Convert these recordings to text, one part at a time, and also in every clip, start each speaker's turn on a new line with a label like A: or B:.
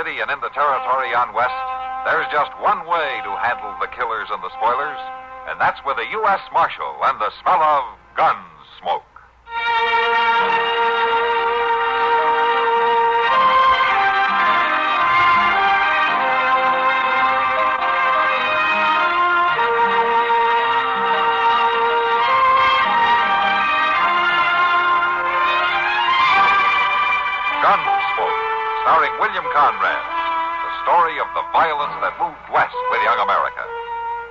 A: city and in the territory on west, there's just one way to handle the killers and the spoilers, and that's with a U.S. Marshal and the smell of Gunsmoke. Gunsmoke, starring William Conrad. The story of the violence that moved west with young America.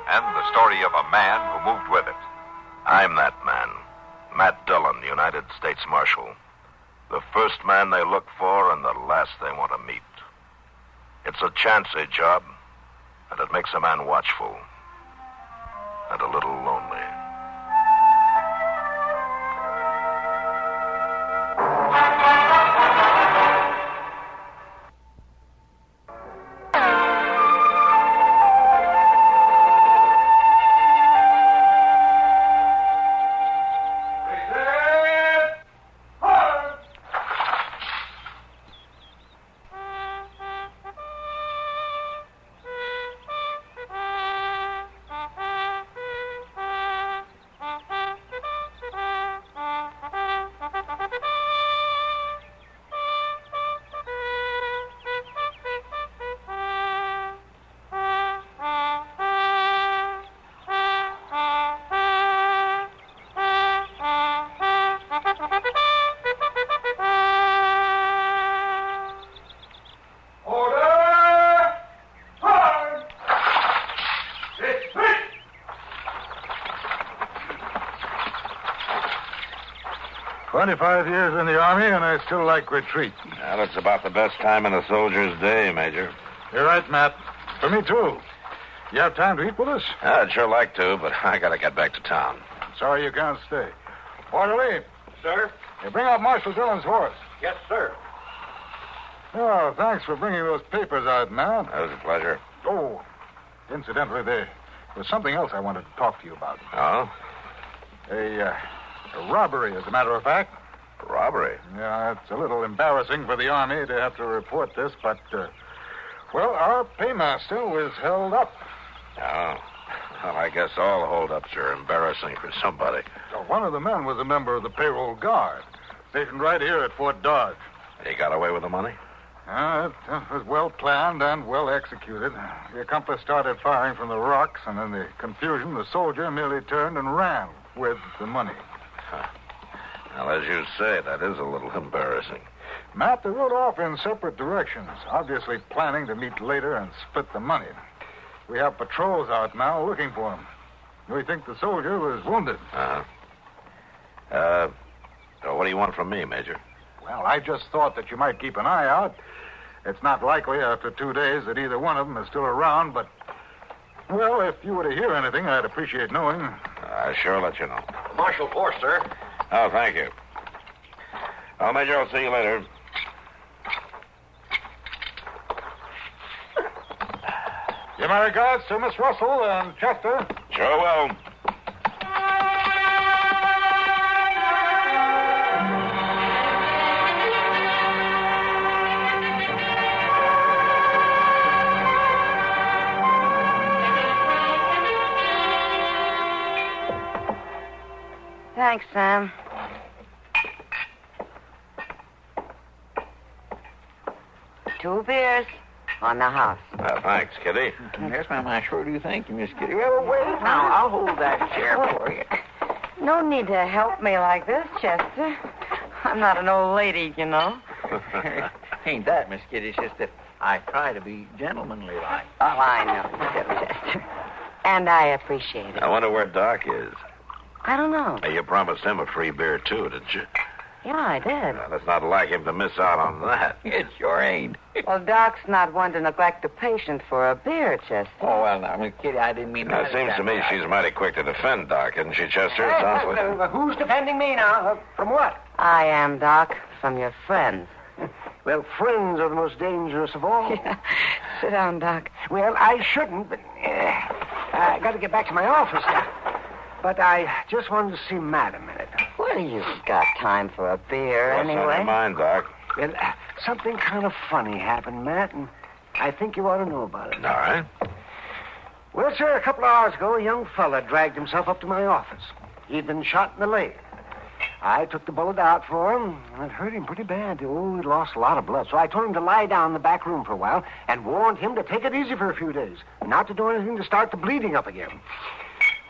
A: And the story of a man who moved with it.
B: I'm that man. Matt Dillon, United States Marshal. The first man they look for and the last they want to meet. It's a chancy job, and it makes a man watchful. And a little lonely.
C: "25 years in the Army, and I still like retreat."
B: Well, it's about the best time in a soldier's day, Major.
C: You're right, Matt. For me, too. You have time to eat with us?
B: I'd sure like to, but I gotta get back to town.
C: Sorry you can't stay. Orderly,
D: Sir?
C: you bring out Marshal Dillon's horse.
D: Yes, sir.
C: Oh, thanks for bringing those papers out, Matt.
B: That was a pleasure.
C: Oh, incidentally, there was something else I wanted to talk to you about.
B: Oh?
C: A robbery, as a matter of fact.
B: Robbery?
C: Yeah, it's a little embarrassing for the Army to have to report this, but, well, our paymaster was held up.
B: Oh. Well, I guess all holdups are embarrassing for somebody.
C: So one of the men was a member of the payroll guard, stationed right here at Fort Dodge.
B: He got away with the money?
C: It was well planned and well executed. The accomplice started firing from the rocks, and in the confusion, the soldier merely turned and ran with the money.
B: Huh. Well, as you say, that is a little embarrassing.
C: Matt, they rode off in separate directions, obviously planning to meet later and split the money. We have patrols out now looking for him. We think the soldier was wounded.
B: So what do you want from me, Major?
C: Well, I just thought that you might keep an eye out. It's not likely after 2 days that either one of them is still around, but, well, if you were to hear anything, I'd appreciate knowing.
B: I sure let you know.
D: Marshal Force, sir.
B: Oh, thank you. Well, Major, I'll see you later.
C: Give my regards to Miss Russell and Chester.
B: Sure will.
E: Thanks, Sam. Two beers on the house.
B: Thanks, Kitty.
D: Yes, ma'am, I sure do thank you, Miss Kitty. Well, wait now. I'll hold that chair for you.
E: No need to help me like this, Chester. I'm not an old lady, you know.
D: Ain't that, Miss Kitty? It's just that I try to be gentlemanly like.
E: Oh, I know, Chester. And I appreciate it.
B: I wonder where Doc is.
E: I don't know.
B: Hey, you promised him a free beer, too, didn't you?
E: Yeah, I did.
B: Well, it's not like him to miss out on that.
D: It sure ain't.
E: Well, Doc's not one to neglect a patient for a beer, Chester.
D: Oh, well, now, Miss Kitty, I didn't mean
B: Now,
D: that.
B: it seems to me she's mighty quick to defend Doc, isn't she, Chester? It sounds like...
D: Who's defending me now? From what?
E: I am, Doc, from your friends.
D: Well, friends are the most dangerous of all.
E: Yeah. Sit down, Doc.
D: Well, I shouldn't, but I got to get back to my office now. But I just wanted to see Matt a minute.
E: Well, you've got time for a beer
B: What's
E: anyway.
B: on your mind, Doc?
D: Well, something kind of funny happened, Matt, and I think you ought to know about it.
B: All right.
D: Well, sir, a couple of hours ago, a young fella dragged himself up to my office. He'd been shot in the leg. I took the bullet out for him, and it hurt him pretty bad. Oh, he lost a lot of blood. So I told him to lie down in the back room for a while and warned him to take it easy for a few days, not to do anything to start the bleeding up again.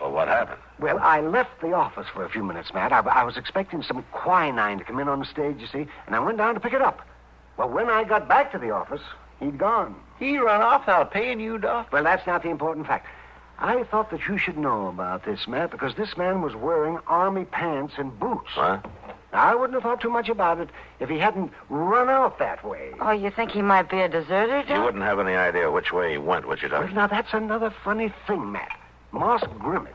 B: Well, what happened?
D: Well, I left the office for a few minutes, Matt. I was expecting some quinine to come in on the stage, you see, and I went down to pick it up. Well, when I got back to the office, he'd gone.
F: He run off without paying you, Doc?
D: Well, that's not the important fact. I thought that you should know about this, Matt, because this man was wearing army pants and boots.
B: What?
D: I wouldn't have thought too much about it if he hadn't run out that way.
E: Oh, you think he might be a deserter, Doc?
B: You wouldn't have any idea which way he went, would you, Doc?
D: Well, now, that's another funny thing, Matt. Moss Grimmett.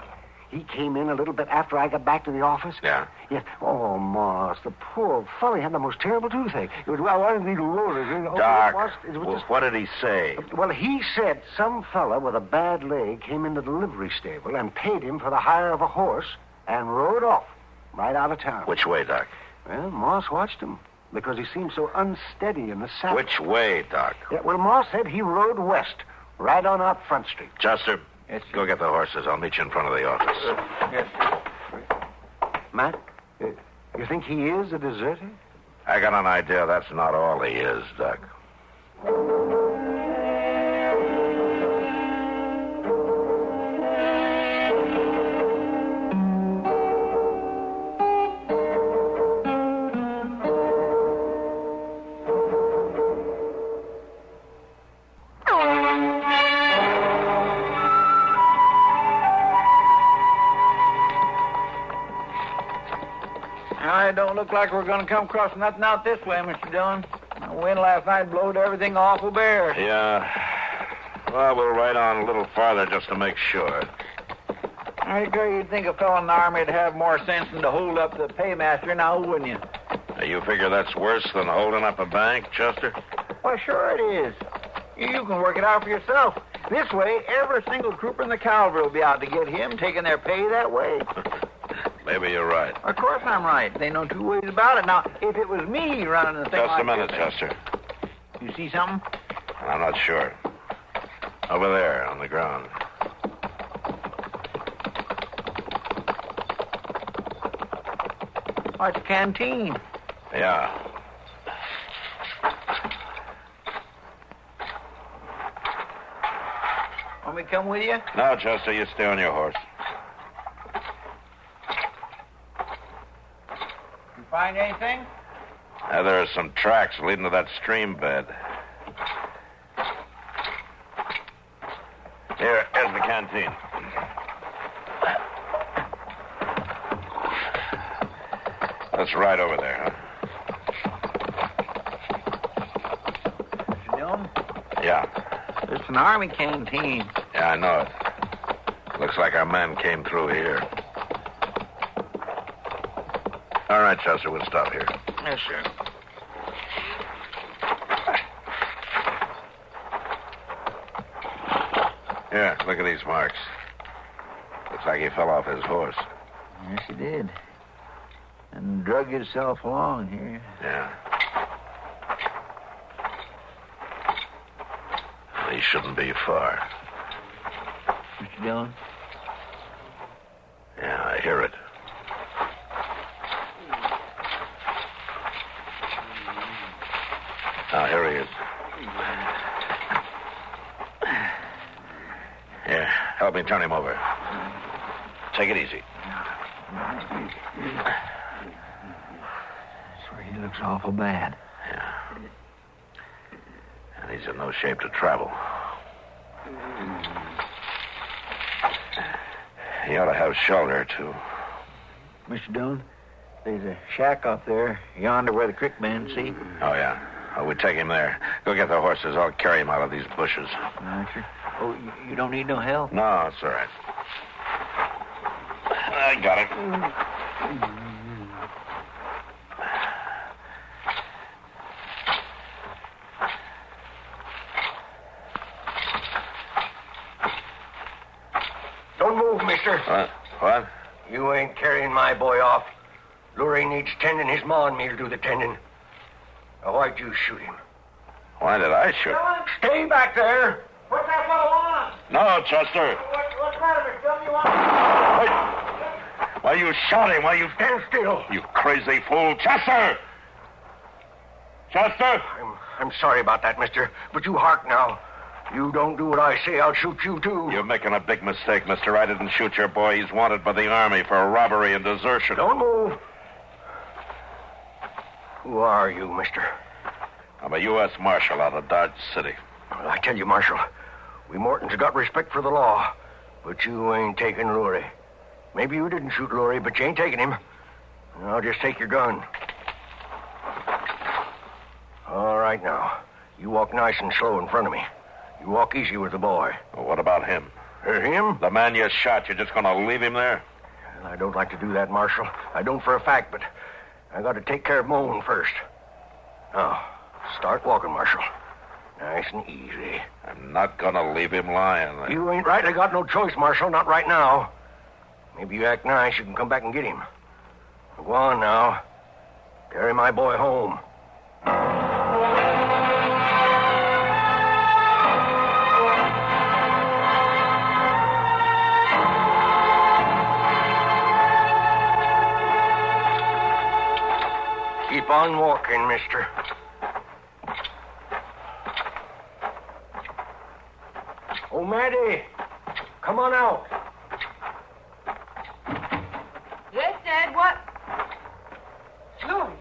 D: He came in a little bit after I got back to the office.
B: Yeah?
D: Yes. Oh, Moss, the poor fellow, he had the most terrible toothache. It was, well, I didn't need to roll it.
B: Doc,
D: Moss, it was just...
B: what did he say?
D: Well, he said some fella with a bad leg came into the livery stable and paid him for the hire of a horse and rode off right out of town.
B: Which way, Doc?
D: Well, Moss watched him because he seemed so unsteady in the saddle.
B: Which way, Doc?
D: Yeah, well, Moss said he rode west, right on out Front Street.
B: Chester,
F: Yes,
B: go get the horses. I'll meet you in front of the office.
F: Yes, sir.
D: Matt, you think he is a deserter?
B: I got an idea that's not all he is, Doc.
F: It don't look like we're going to come across nothing out this way, Mr. Dillon. The wind last night blowed everything awful bare.
B: Yeah. Well, we'll ride on a little farther just to make sure.
F: I agree you'd think a fellow in the Army'd have more sense than to hold up the paymaster now, wouldn't you?
B: Now, you figure that's worse than holding up a bank, Chester?
F: Well, sure it is. You can work it out for yourself. This way, every single trooper in the cavalry will be out to get him, taking their pay that way.
B: Maybe you're right.
F: Of course I'm right. There ain't no two ways about it. Now, if it was me running the thing
B: Just
F: like
B: a minute,
F: this,
B: Chester.
F: You see something?
B: I'm not sure. Over there on the ground.
F: Oh, it's a canteen.
B: Yeah.
F: Want me to come with you?
B: No, Chester, you stay on your horse.
F: You find anything?
B: There are some tracks leading to that stream bed. Here's the canteen. That's right over there, huh?
F: Mr. Dillon?
B: Yeah.
F: It's an Army canteen.
B: Yeah, I know it. Looks like our men came through here. All right, Chester, we'll stop here.
F: Yes, sir.
B: Here, look at these marks. Looks like he fell off his horse.
F: Yes, he did. And drug himself along here.
B: Yeah. He shouldn't be far.
F: Mr. Dillon?
B: Yeah, I hear it. Ah, here he is. Here, help me turn him over. Take it easy.
F: Swear he looks awful bad.
B: Yeah. And he's in no shape to travel. He ought to have shelter, too.
F: Mr. Dillon, there's a shack up there, yonder where the creek bends, see?
B: Oh, yeah. Oh, we take him there. Go get the horses. I'll carry him out of these bushes.
F: Sure. Oh, you don't need no help?
B: No, it's all right. I got it.
D: Don't move, mister.
B: What?
D: You ain't carrying my boy off. Lurie needs tending. His ma and me'll do the tending. Now, why'd you shoot him?
B: Why did I shoot?
D: Stay back there.
F: What's that fellow on?
B: No, Chester.
F: What's the matter, Miss Dillon? You want...
B: Wait. Why you shot him? Why you...
D: Stand still.
B: You crazy fool. Chester! Chester!
D: I'm sorry about that, mister, but you hark now. You don't do what I say, I'll shoot you, too.
B: You're making a big mistake, mister. I didn't shoot your boy. He's wanted by the Army for robbery and desertion.
D: Don't move. Who are you, mister?
B: I'm a U.S. Marshal out of Dodge City.
D: Well, I tell you, Marshal, we Mortons got respect for the law, but you ain't taking Lurie. Maybe you didn't shoot Lurie, but you ain't taking him. I'll just take your gun. All right, now. You walk nice and slow in front of me. You walk easy with the boy.
B: Well, what about him?
D: Him?
B: The man you shot, you're just going to leave him there?
D: Well, I don't like to do that, Marshal. I don't for a fact, but I got to take care of my own first. Now, start walking, Marshal. Nice and easy.
B: I'm not going to leave him lying there.
D: You ain't right. I got no choice, Marshal. Not right now. Maybe you act nice, you can come back and get him. Go on now. Carry my boy home. Keep on walking, mister. Oh, Maddie, come on out.
E: Yes, Dad, what? Lurie.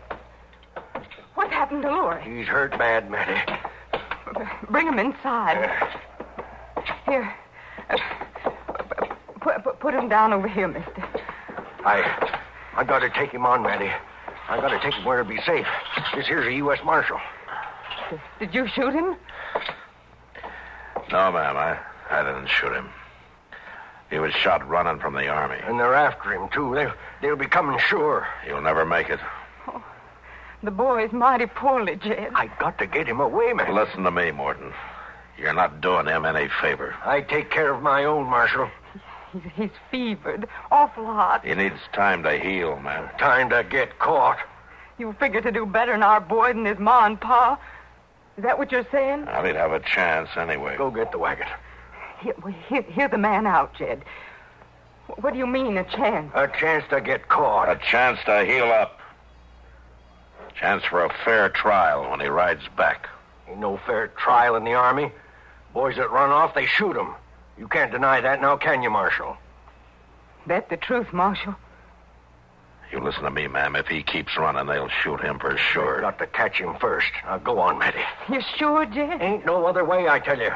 E: What happened to Lurie?
D: He's hurt bad, Maddie.
E: Bring him inside. Here. Put him down over here, mister.
D: I got to take him on, Maddie. I got to take him where he'll be safe. This here's a U.S. Marshal.
E: Did you shoot him?
B: No, ma'am, I didn't shoot him. He was shot running from the Army.
D: And they're after him, too. They'll be coming sure.
B: He'll never make it.
E: Oh, the boy's mighty poorly, Jed.
D: I got to get him away, man.
B: Listen to me, Morton. You're not doing him any favor.
D: I take care of my own, Marshal.
E: He's fevered, awful hot.
B: He needs time to heal, ma'am.
D: Time to get caught.
E: You figure to do better than our boy than his ma and pa? Is that what you're saying?
B: Well, he'd have a chance anyway.
D: Go get the wagon.
E: Hear the man out, Jed. What do you mean, a chance?
D: A chance to get caught.
B: A chance to heal up. Chance for a fair trial when he rides back.
D: Ain't no fair trial in the Army. Boys that run off, they shoot 'em. You can't deny that now, can you, Marshal?
E: That's the truth, Marshal.
B: You listen to me, ma'am. If he keeps running, they'll shoot him for sure.
D: Got to catch him first. Now, go on, Maddie.
E: You sure, Jed?
D: Ain't no other way, I tell you.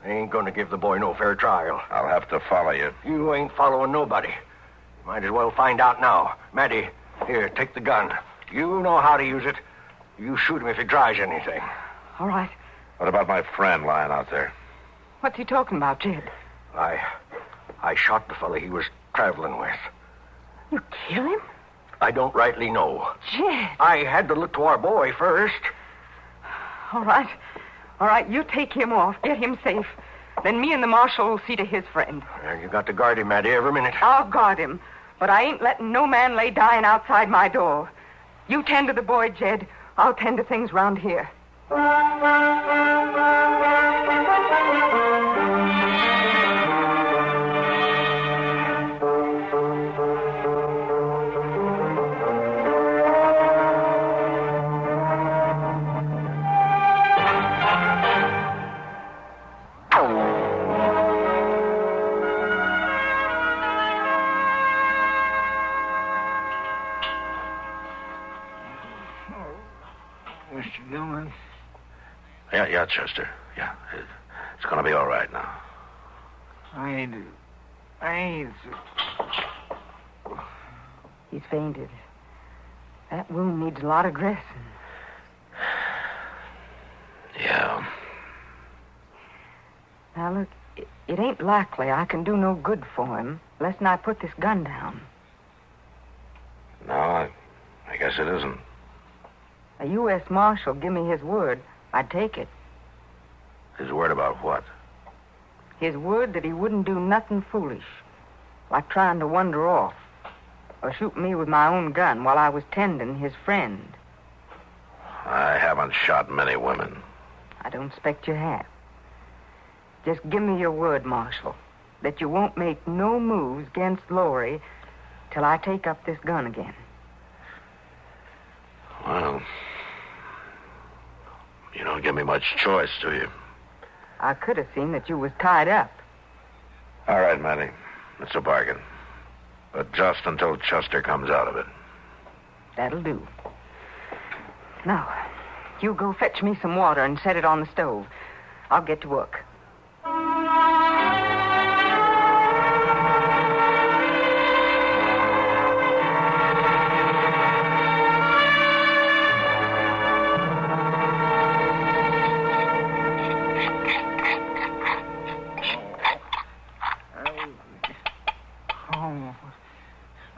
D: They ain't going to give the boy no fair trial.
B: I'll have to follow you.
D: You ain't following nobody. Might as well find out now. Maddie, here, take the gun. You know how to use it. You shoot him if he tries anything.
E: All right.
B: What about my friend lying out there?
E: What's he talking about, Jed?
D: I shot the fella he was traveling with.
E: You kill him?
D: I don't rightly know.
E: Jed.
D: I had to look to our boy first.
E: All right. All right, you take him off. Get him safe. Then me and the marshal will see to his friend.
D: You got to guard him, Maddie, every minute.
E: I'll guard him. But I ain't letting no man lay dying outside my door. You tend to the boy, Jed. I'll tend to things round here.
F: Mr. Dillon?
B: Yeah, Chester. Yeah, it's going to be all right now.
F: I ain't...
E: He's fainted. That wound needs a lot of dressing.
B: Yeah.
E: Now, look, it ain't likely I can do no good for him unless I put this gun down.
B: No, I guess it isn't.
E: A U.S. Marshal give me his word. I'd take it.
B: His word about what?
E: His word that he wouldn't do nothing foolish, like trying to wander off or shoot me with my own gun while I was tending his friend.
B: I haven't shot many women.
E: I don't expect you have. Just give me your word, Marshal, that you won't make no moves against Laurie till I take up this gun again.
B: Well, you don't give me much choice, do you?
E: I could have seen that you was tied up.
B: All right, Matty. It's a bargain. But just until Chester comes out of it.
E: That'll do. Now, you go fetch me some water and set it on the stove. I'll get to work.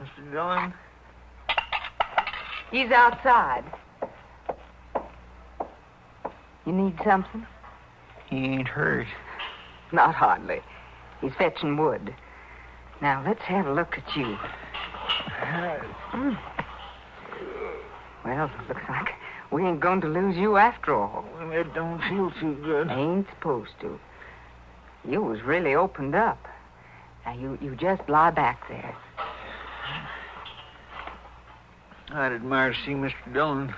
F: Mr. Dillon?
E: He's outside. You need something?
F: He ain't hurt.
E: Not hardly. He's fetching wood. Now, let's have a look at you. Well, looks like we ain't going to lose you after all.
F: It don't feel too good.
E: Ain't supposed to. You was really opened up. Now, you just lie back there.
F: I'd admire to see Mr. Dillon.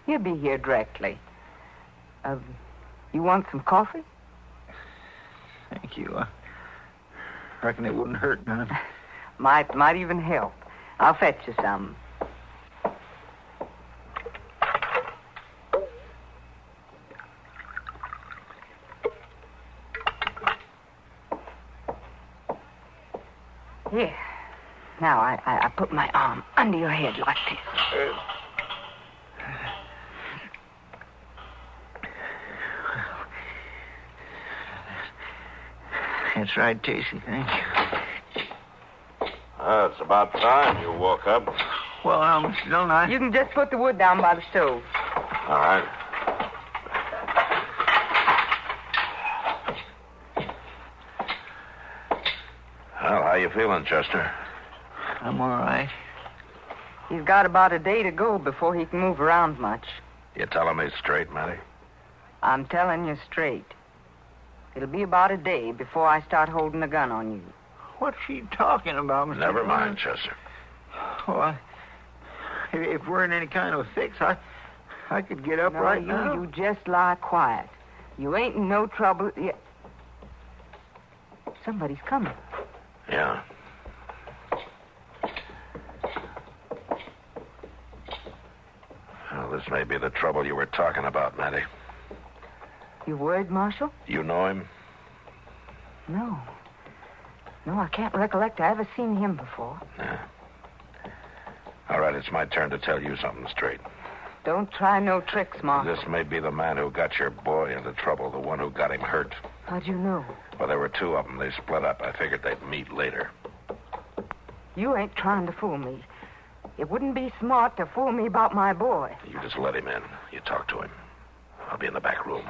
E: He'll be here directly. You want some coffee?
F: Thank you. I reckon it wouldn't hurt none.
E: Might even help. I'll fetch you some. Here. Now, I put my arm under your head like this.
F: That's right, Casey. Thank you.
B: It's about time you woke up.
F: Well, now, Mr. Dillon,
E: You can just put the wood down by the stove.
B: All right. Well, how you feeling, Chester?
F: I'm all right.
E: He's got about a day to go before he can move around much.
B: You telling me straight, Matty?
E: I'm telling you straight. It'll be about a day before I start holding a gun on you.
F: What's she talking about, Mr.
B: Never
F: Dillon?
B: mind, Chester.
F: Oh, if we're in any kind of a fix, I could get up right now.
E: You just lie quiet. You ain't in no trouble. Somebody's coming.
B: Yeah. Well, this may be the trouble you were talking about, Matty.
E: You worried, Marshal?
B: You know him?
E: No. No, I can't recollect I ever seen him before.
B: Yeah. All right, it's my turn to tell you something straight.
E: Don't try no tricks, Marshal.
B: This may be the man who got your boy into trouble, the one who got him hurt.
E: How'd you know?
B: Well, there were two of them. They split up. I figured they'd meet later.
E: You ain't trying to fool me. It wouldn't be smart to fool me about my boy.
B: You just let him in. You talk to him. I'll be in the back room.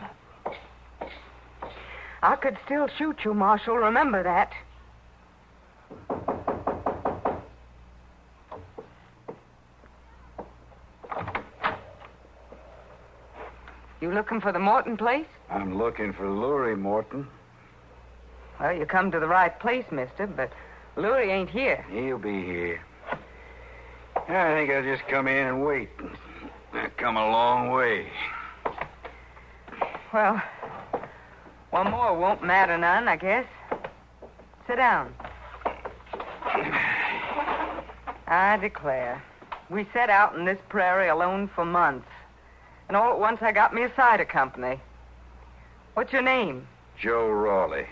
E: I could still shoot you, Marshal. Remember that. You looking for the Morton place?
G: I'm looking for Lurie Morton.
E: Well, you come to the right place, mister, but Lurie ain't here.
G: He'll be here. I think I'll just come in and wait. I've come a long way.
E: Well, one more won't matter none, I guess. Sit down. I declare, we set out in this prairie alone for months. And all at once I got me a cider company. What's your name?
G: Joe Rawley.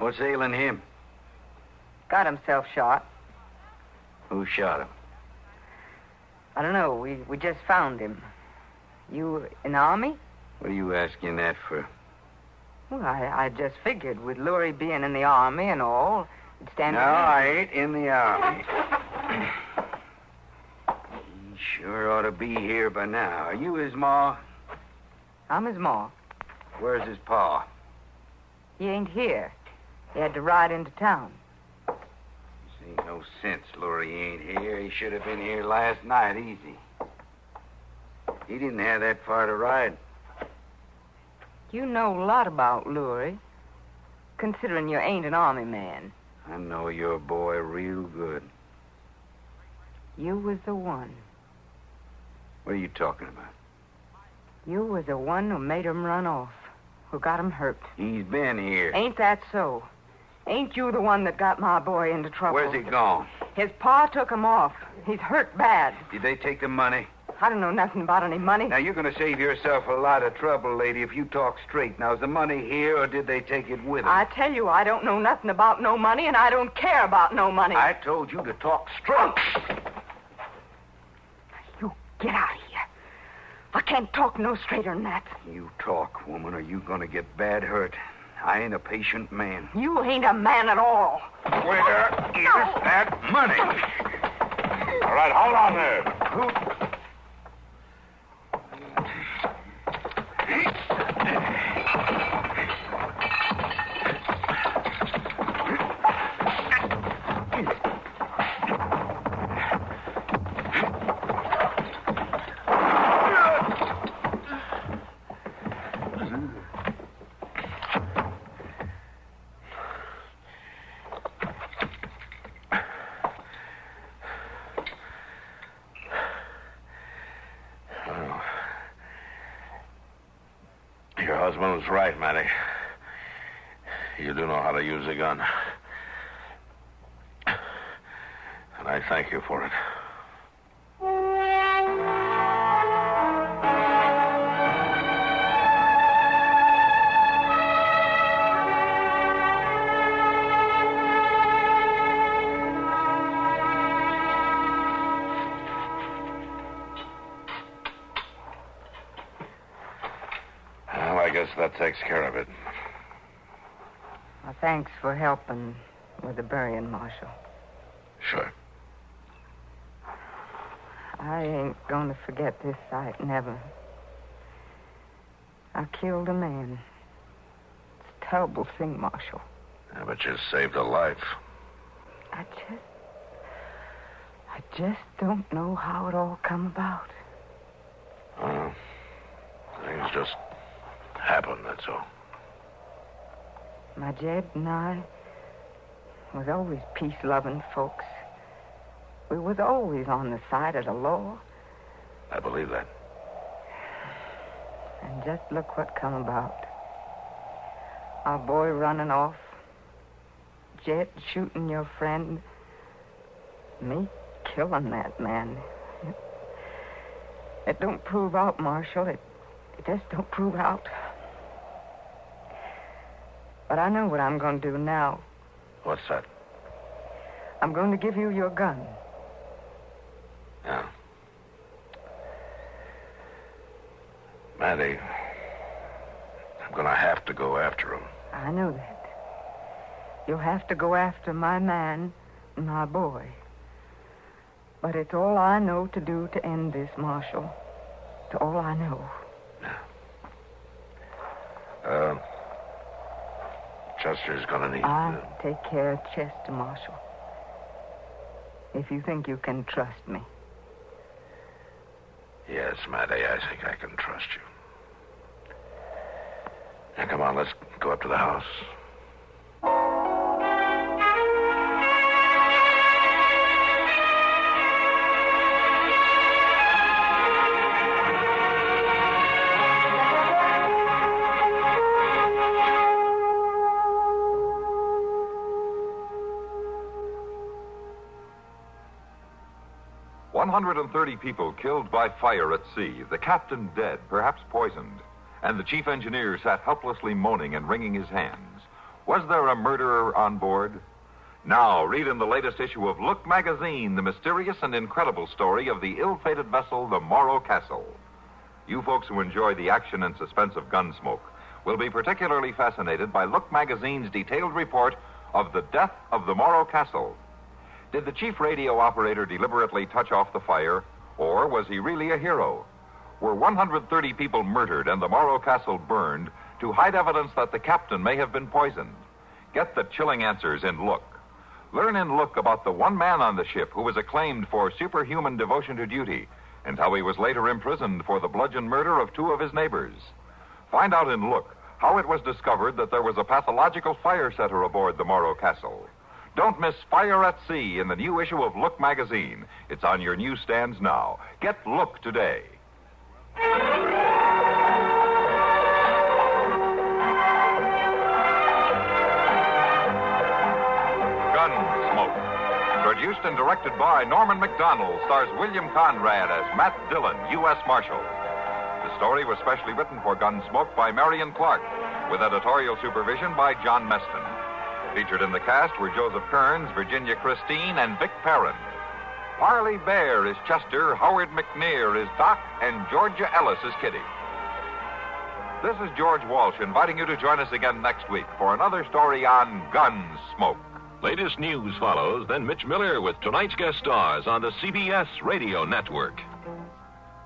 G: What's ailing him?
E: Got himself shot.
G: Who shot him?
E: I don't know. We just found him. You in the Army?
G: What are you asking that for?
E: Well, I just figured with Lurie being in the Army and all, it'd stand...
G: No, I ain't in the Army. He sure ought to be here by now. Are you his ma?
E: I'm his ma.
G: Where's his pa?
E: He ain't here. He had to ride into town.
G: This ain't no sense Lurie ain't here. He should have been here last night, easy. He didn't have that far to ride.
E: You know a lot about Lurie, considering you ain't an army man.
G: I know your boy real good.
E: You was the one.
G: What are you talking about?
E: You was the one who made him run off, who got him hurt.
G: He's been here.
E: Ain't that so? Ain't you the one that got my boy into trouble?
G: Where's he gone?
E: His pa took him off. He's hurt bad.
G: Did they take the money?
E: I don't know nothing about any money.
G: Now, you're going to save yourself a lot of trouble, lady, if you talk straight. Now, is the money here, or did they take it with them?
E: I tell you, I don't know nothing about no money, and I don't care about no money.
G: I told you to talk straight.
E: You get out of here. I can't talk no straighter than that.
G: You talk, woman, or you going to get bad hurt. I ain't a patient man.
E: You ain't a man at all.
B: Where is that money? All right, hold on there. Your husband was right, Matty. You do know how to use a gun. And I thank you for it. Well, I guess that takes care of it.
E: Well, thanks for helping with the burying, Marshal.
B: Sure.
E: I ain't going to forget this sight, never. I killed a man. It's a terrible thing, Marshal.
B: Yeah, but you saved a life.
E: I just don't know how it all come about.
B: Things just happen, that's all.
E: My Jed and I was always peace-loving folks. We was always on the side of the law.
B: I believe that.
E: And just look what come about. Our boy running off. Jed shooting your friend. Me killing that man. It don't prove out, Marshal. It just don't prove out. But I know what I'm going to do now.
B: What's that?
E: I'm going to give you your gun.
B: Yeah. Matty, I'm going to have to go after him.
E: I know that. You'll have to go after my man and my boy. But it's all I know to do to end this, Marshal. It's all I know.
B: Chester's going to need...
E: I'll take care of Chester, Marshal. If you think you can trust me.
B: Yes, Matty, I think I can trust you. Now, come on, let's go up to the house.
A: One 130 people killed by fire at sea, the captain dead, perhaps poisoned, and the chief engineer sat helplessly moaning and wringing his hands. Was there a murderer on board? Now, read in the latest issue of Look magazine the mysterious and incredible story of the ill-fated vessel, the Morro Castle. You folks who enjoy the action and suspense of Gunsmoke will be particularly fascinated by Look magazine's detailed report of the death of the Morro Castle. Did the chief radio operator deliberately touch off the fire, or was he really a hero? Were 130 people murdered and the Morro Castle burned to hide evidence that the captain may have been poisoned? Get the chilling answers in Look. Learn in Look about the one man on the ship who was acclaimed for superhuman devotion to duty and how he was later imprisoned for the bludgeon murder of two of his neighbors. Find out in Look how it was discovered that there was a pathological fire setter aboard the Morro Castle. Don't miss Fire at Sea in the new issue of Look magazine. It's on your newsstands now. Get Look today. Gunsmoke. Produced and directed by Norman Macdonnell, stars William Conrad as Matt Dillon, U.S. Marshal. The story was specially written for Gunsmoke by Marion Clark, with editorial supervision by John Meston. Featured in the cast were Joseph Kearns, Virginia Christine, and Vic Perrin. Parley Bear is Chester, Howard McNear is Doc, and Georgia Ellis is Kitty. This is George Walsh inviting you to join us again next week for another story on Gunsmoke.
H: Latest news follows, then Mitch Miller with tonight's guest stars on the CBS Radio Network.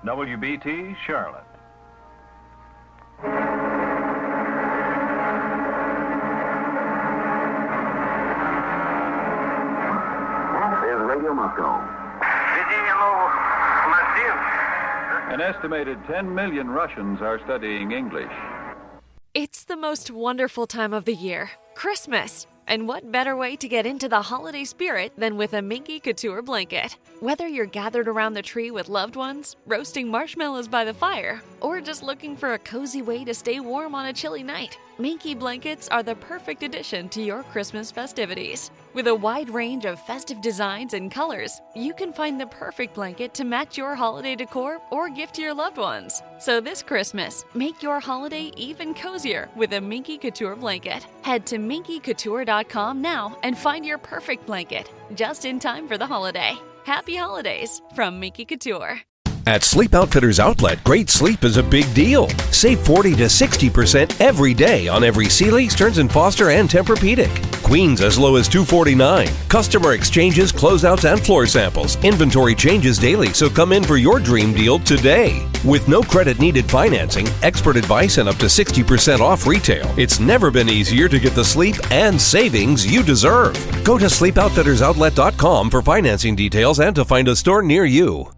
I: WBT, Charlotte.
J: Radio Moscow.
I: An estimated 10 million Russians are studying English.
K: It's the most wonderful time of the year, Christmas. And what better way to get into the holiday spirit than with a Minky Couture blanket? Whether you're gathered around the tree with loved ones, roasting marshmallows by the fire, or just looking for a cozy way to stay warm on a chilly night, Minky blankets are the perfect addition to your Christmas festivities. With a wide range of festive designs and colors, you can find the perfect blanket to match your holiday decor or gift to your loved ones. So this Christmas, make your holiday even cozier with a Minky Couture blanket. Head to minkycouture.com now and find your perfect blanket, just in time for the holiday. Happy holidays from Minky Couture.
L: At Sleep Outfitters Outlet, great sleep is a big deal. Save 40 to 60% every day on every Sealy, Stearns & Foster, and Tempur-Pedic. Queens as low as $249. Customer exchanges, closeouts, and floor samples. Inventory changes daily, so come in for your dream deal today. With no credit needed financing, expert advice, and up to 60% off retail, it's never been easier to get the sleep and savings you deserve. Go to SleepOutfittersOutlet.com for financing details and to find a store near you.